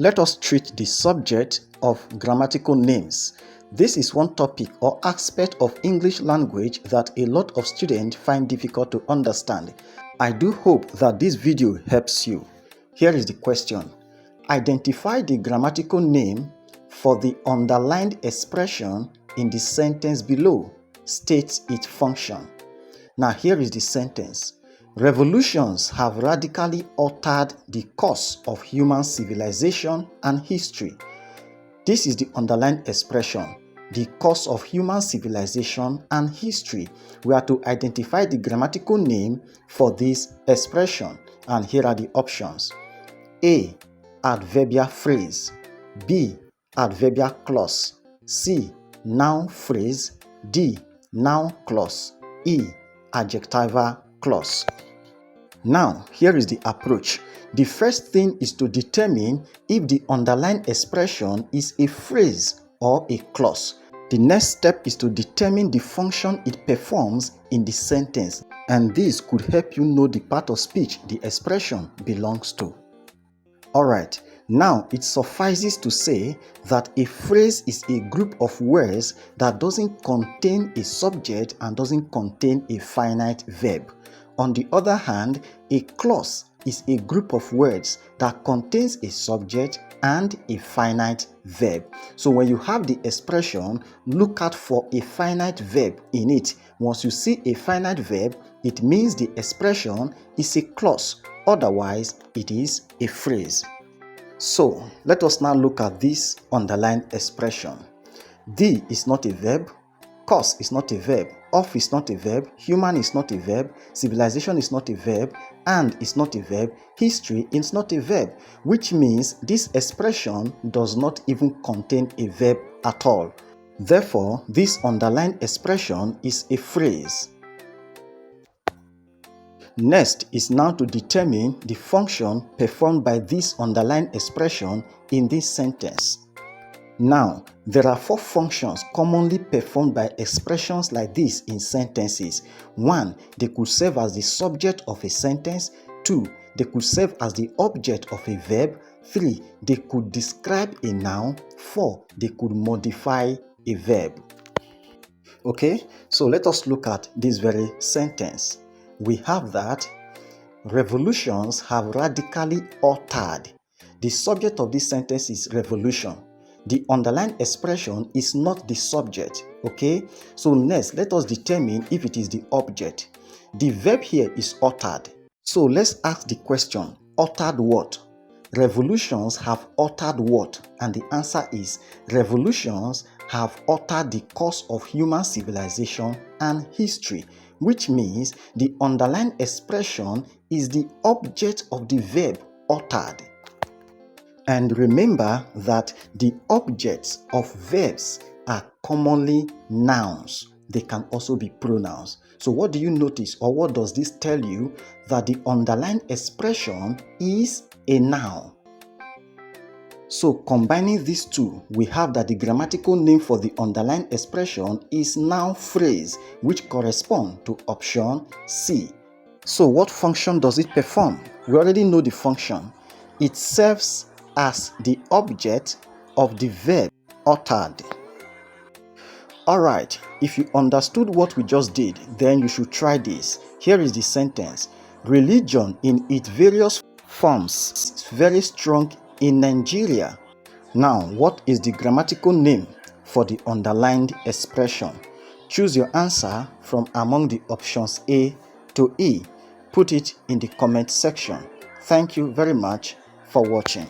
let us treat the subject of grammatical names. This is one topic or aspect of English language that a lot of students find difficult to understand. I do hope that this video helps you. Here is the question. Identify the grammatical name for the underlined expression in the sentence below. State its function. Now here is the sentence. Revolutions have radically altered the course of human civilization and history. This is the underlined expression, the course of human civilization and history. We are to identify the grammatical name for this expression, and here are the options. A. Adverbial phrase. B. Adverbial clause. C. Noun phrase. D. Noun clause. E. Adjectival clause. Now, here is the approach. The first thing is to determine if the underlined expression is a phrase or a clause. The next step is to determine the function it performs in the sentence, and this could help you know the part of speech the expression belongs to. Alright, now it suffices to say that a phrase is a group of words that doesn't contain a subject and doesn't contain a finite verb. On the other hand, a clause is a group of words that contains a subject and a finite verb. So when you have the expression, look out for a finite verb in it. Once you see a finite verb, it means the expression is a clause. Otherwise, it is a phrase. So let us now look at this underlined expression. The is not a verb. Cause is not a verb, of is not a verb, human is not a verb, civilization is not a verb, and is not a verb, history is not a verb, which means this expression does not even contain a verb at all. Therefore, this underlined expression is a phrase. Next is now to determine the function performed by this underlined expression in this sentence. Now, there are 4 functions commonly performed by expressions like this in sentences. 1. They could serve as the subject of a sentence. 2. They could serve as the object of a verb. 3. They could describe a noun. 4. They could modify a verb. Okay, so let us look at this very sentence. We have that revolutions have radically altered. The subject of this sentence is revolution. The underlined expression is not the subject, okay? So next, let us determine if it is the object. The verb here is altered. So let's ask the question, altered what? Revolutions have altered what? And the answer is, revolutions have altered the course of human civilization and history, which means the underlined expression is the object of the verb altered. And remember that the objects of verbs are commonly nouns. They can also be pronouns. So what do you notice, or what does this tell you? That the underlined expression is a noun. So combining these two, we have that the grammatical name for the underlined expression is noun phrase, which corresponds to option C. So what function does it perform? We already know the function. It serves as the object of the verb uttered. Alright, if you understood what we just did, then you should try this. Here is the sentence. Religion in its various forms is very strong in Nigeria. Now, what is the grammatical name for the underlined expression? Choose your answer from among the options A to E. Put it in the comment section. Thank you very much for watching.